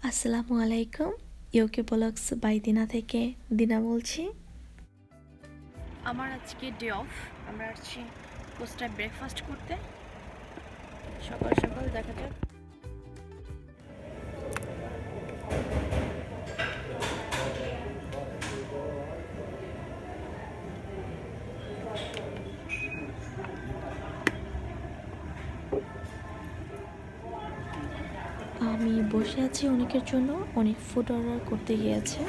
আসসালামু আলাইকুম। UK blogs by দিনা থেকে দিনা বলছি। আমার আজকে ডে অফ। আমরা আসছি কোস্টায় ব্রেকফাস্ট করতে। সকাল সকাল দেখা যাক। আমি বসে আছি অনেকের জন্য, অনেক ফুড অর্ডার করতে গিয়েছে।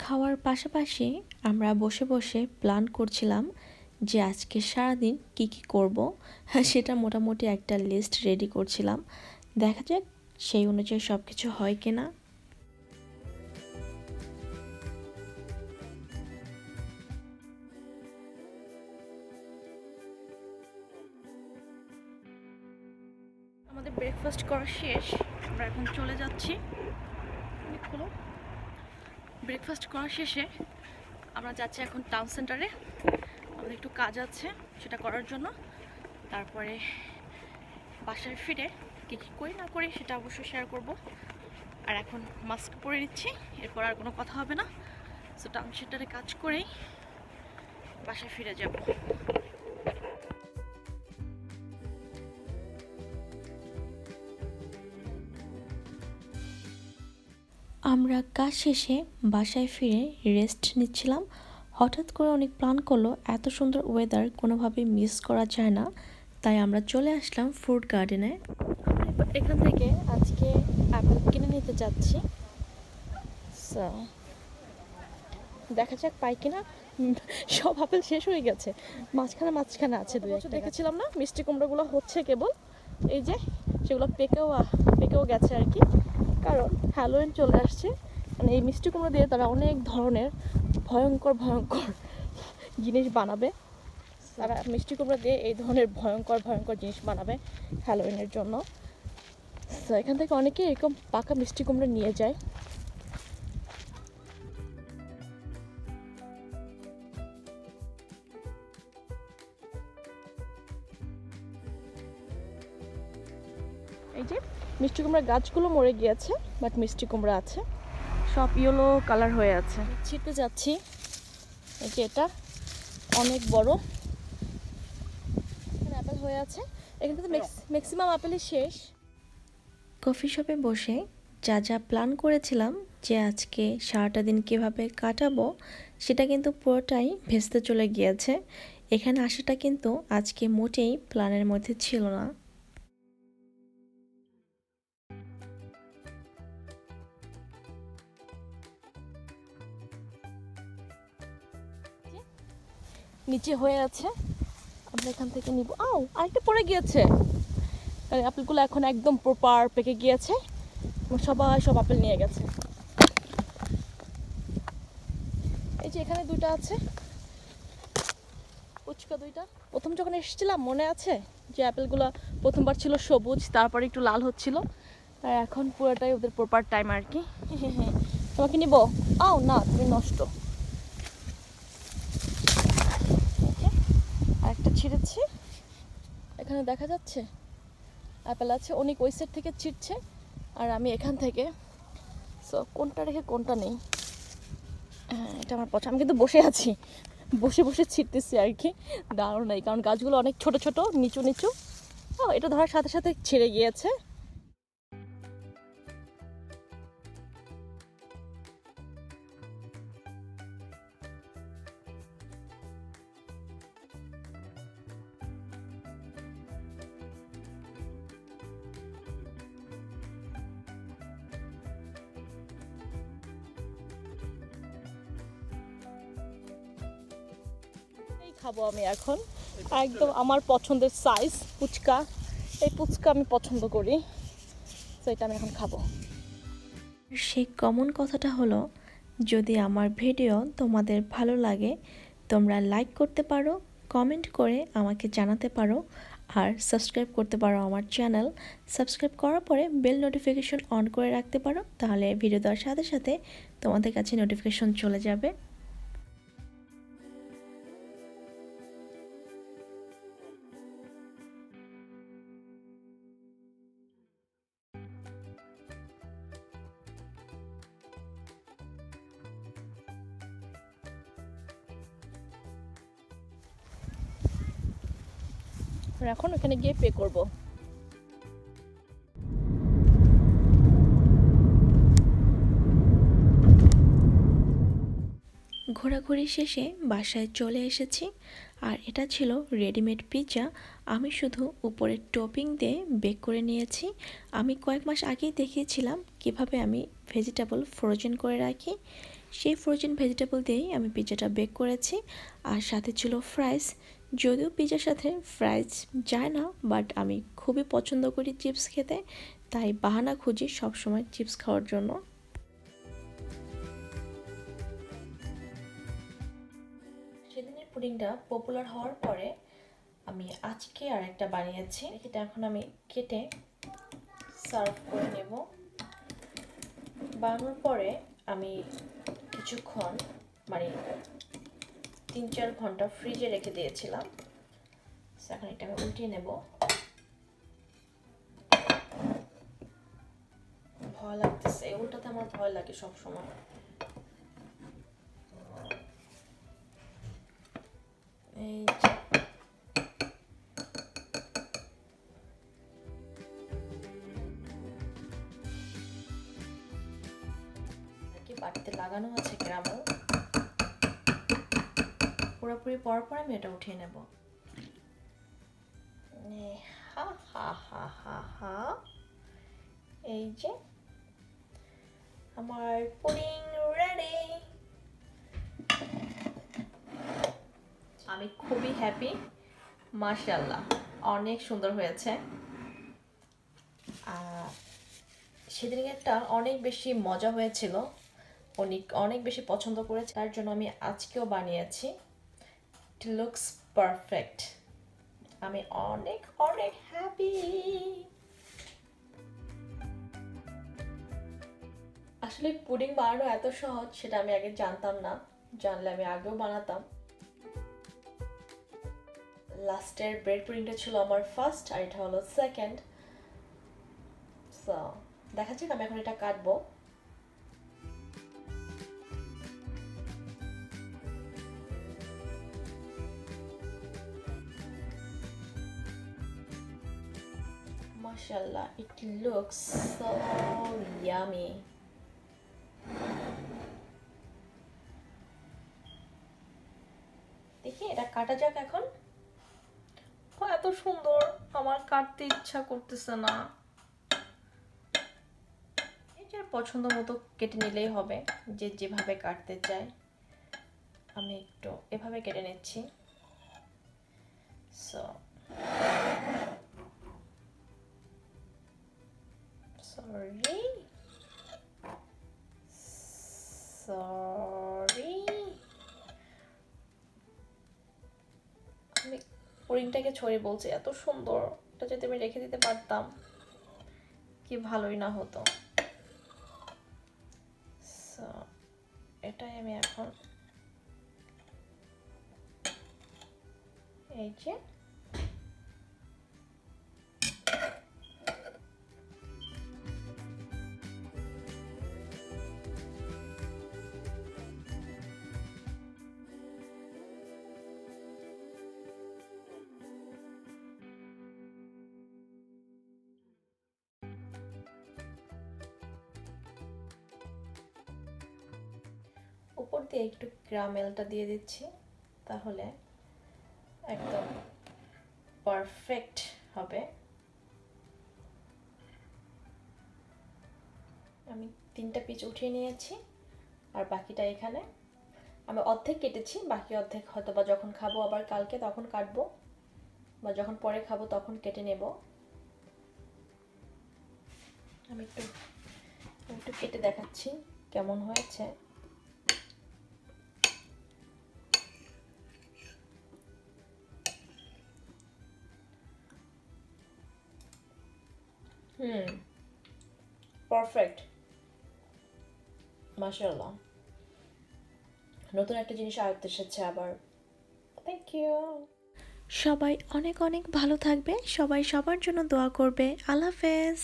খাওয়ার পাশাপাশি আমরা বসে বসে প্ল্যান করছিলাম যে আজকে সারাদিন কি কি করব, সেটা মোটামুটি একটা লিস্ট রেডি করছিলাম। দেখা যাক সেই অনুযায়ী সব কিছু হয় কিনা। আমাদের ব্রেকফাস্ট করা শেষ, আমরা এখন চলে যাচ্ছি। ব্রেকফাস্ট করা শেষে আমরা যাচ্ছি এখন টাউন সেন্টারে। আমাদের একটু কাজ আছে সেটা করার জন্য। তারপরে বাসায় ফিরে কী কী করি না করি সেটা অবশ্যই শেয়ার করব। আর এখন মাস্ক পরে নিচ্ছি, এরপর আর কোনো কথা হবে না। সো টাউন সেন্টারে কাজ করেই বাসায় ফিরে যাব। আমরা কাজ শেষে বাসায় ফিরে রেস্ট নিচ্ছিলাম। হঠাৎ করে অনেক প্ল্যান করলো, এত সুন্দর ওয়েদার কোনোভাবেই মিস করা যায় না। তাই আমরা চলে আসলাম ফ্রুট গার্ডেনে। এখান থেকে আজকে আপেল কিনে নিতে যাচ্ছি। সো দেখা যাক পাই কিনা। সব আপেল শেষ হয়ে গেছে, মাঝখানে আছে দুই একটা। দেখেছিলাম না মিষ্টি কুমড়োগুলো হচ্ছে কেবল, এই যে সেগুলো পেকেও গেছে আর কি। কারণ হ্যালোইন চলে আসছে, মানে এই মিষ্টি কুমড়ো দিয়ে তারা অনেক ধরনের ভয়ঙ্কর জিনিস বানাবে। তারা মিষ্টি কুমড়ো দিয়ে এই ধরনের ভয়ঙ্কর জিনিস বানাবে হ্যালোইনের জন্য। তো এখান থেকে অনেকে এরকম পাকা মিষ্টি কুমড়ো নিয়ে যায়। এই যে মিষ্টি কুমড়ার গাছগুলো মরে গিয়েছে, বাট মিষ্টি কুমড়া আছে, সব ইয়েলো কালার হয়ে আছে। ছিটতে যাচ্ছি, এই যে এটা অনেক বড় আপেল হয়ে আছে। এখানে তো ম্যাক্সিমাম আপেলই শেষ। কফি শপে বসে যা যা প্ল্যান করেছিলাম যে আজকে সারাটা দিন কীভাবে কাটাবো, সেটা কিন্তু পুরোটাই ভেস্তে চলে গিয়েছে। এখানে আসাটা কিন্তু আজকে মোটেই প্ল্যানের মধ্যে ছিল না। নিচে হয়ে আছে, আমরা এখান থেকে নিব। আরেকটা পড়ে গিয়েছে। আপেলগুলো এখন একদম প্রপার পেকে গিয়েছে, সবাই সব আপেল নিয়ে গেছে। এই যে এখানে দুইটা আছে, পুচকা দুইটা। প্রথম যখন এসেছিলাম মনে আছে যে আপেলগুলো প্রথমবার ছিল সবুজ, তারপরে একটু লাল হচ্ছিল, আর এখন পুরোটাই ওদের প্রপার টাইম আর কি। তোমাকে নিব? না, তুমি নষ্ট। আরেকটা ছিঁড়েছি, এখানে দেখা যাচ্ছে আপেল আছে, অনেক ওই সাইড থেকে ছিঁড়ছে আর আমি এখান থেকে। সো কোনটা রেখে কোনটা নেই। এটা আমার পছন্দ। আমি কিন্তু বসে আছি, বসে ছিঁড়তেছি আর কি, দাঁড়ানো নেই, কারণ গাছগুলো অনেক ছোট ছোট, নিচু। এটা ধরার সাথে সাথে ছিঁড়ে গিয়েছে। খাবো আমি এখন একদম আমার পছন্দের সাইজ ফুচকা। এই ফুচকা আমি পছন্দ করি, তো এটা আমি এখন খাবো। সেই কমন কথাটা হলো, যদি আমার ভিডিও তোমাদের ভালো লাগে তোমরা লাইক করতে পারো, কমেন্ট করে আমাকে জানাতে পারো, আর সাবস্ক্রাইব করতে পারো আমার চ্যানেল। সাবস্ক্রাইব করার পরে বেল নোটিফিকেশন অন করে রাখতে পারো, তাহলে ভিডিও দেওয়ার সাথে সাথে তোমাদের কাছে নোটিফিকেশন চলে যাবে। আমরা এখন ওখানে গিয়ে পে করব। ঘোরাঘুরি শেষে বাসায় চলে এসেছি, আর এটা ছিল রেডিমেড পিৎজা। আমি শুধু উপরের টপিং দিয়ে বেক করে নিয়েছি। আমি কয়েক মাস আগেই দেখিয়েছিলাম কিভাবে আমি ভেজিটেবল ফ্রোজেন করে রাখি। সেই ফ্রোজেন ভেজিটেবল দিয়েই আমি পিৎজাটা বেক করেছি। আর সাথে ছিল ফ্রাইস। যদিও পিৎজার সাথে ফ্রাইস যায় না, বাট আমি খুবই পছন্দ করি চিপস খেতে, তাই বাহানা খুঁজি সবসময় চিপস খাওয়ার জন্য। সেদিনের পুডিংটা পপুলার হওয়ার পরে আমি আজকে আর একটা বানিয়েছি। এটা এখন আমি কেটে সার্ভ করে নেব। বানানোর পরে আমি কিছুক্ষণ মানে 3-4 ঘন্টা ফ্রিজে রেখে দিয়েছিলাম। এখন এটা আমি উল্টিয়ে নেব। ভয় লাগতেছে, উল্টাতে আমার ভয় লাগে সবসময়। এই যে বাড়িতে লাগানো আছে গ্রামও, পুরোপুরি পর পর আমি এটা উঠিয়ে নেব। হা হা হা হা হা, এই যে আমার পুডিং রেডি। আমি খুবই হ্যাপি, মাশাআল্লাহ অনেক সুন্দর হয়েছে। সেদিনটা অনেক বেশি মজা হয়েছিল, অনেক বেশি পছন্দ করেছে, তার জন্য আমি আজকেও বানিয়েছি। It looks perfect. আমি অনেক অনেক হ্যাপি। আসলে পুডিং বানানো এত সহজ সেটা আমি আগে জানতাম না, জানলে আমি আগেও বানাতাম। লাস্টের ব্রেড পুডিংটা ছিল আমার ফার্স্ট, আর এটা হলো সেকেন্ড। সো দেখা যাক, আমি এখন এটা কাটবো। Mashallah, it looks so yummy. দেখি এটা কাটা যাক এখন। এত সুন্দর, আমার কাটতে ইচ্ছা করতেছে না। এটা পছন্দ মতো কেটে নিলেই হবে, যে যেভাবে কাটতে চায়। আমি একটু এভাবে কেটে নিচ্ছি। সো সরি আমি পুডিংটাকে ছড়িয়ে বলছি, এত সুন্দর, এটা যদি আমি রেখে দিতে পারতাম কি ভালোই না হতো। সো এটাই আমি এখন এই যে উপর দিয়ে একটু ক্যারামেলটা দিয়ে দিচ্ছি, তাহলে একদম পারফেক্ট হবে। আমি 3টা পিস উঠিয়ে নিয়েছি, আর বাকিটা এখানে আমি অর্ধেক কেটেছি, বাকি অর্ধেক হয়তো বা যখন খাবো আবার কালকে তখন কাটবো, বা যখন পরে খাবো তখন কেটে নেব। আমি একটু কেটে দেখাচ্ছি কেমন হয়েছে। পারফেক্ট, মাশাআল্লাহ। নতুন একটা জিনিস আয়ত্তে এসেছে আবার। Thank you. সবাই অনেক অনেক ভালো থাকবে, সবাই সবার জন্য দোয়া করবে। আল্লাহ হাফেজ।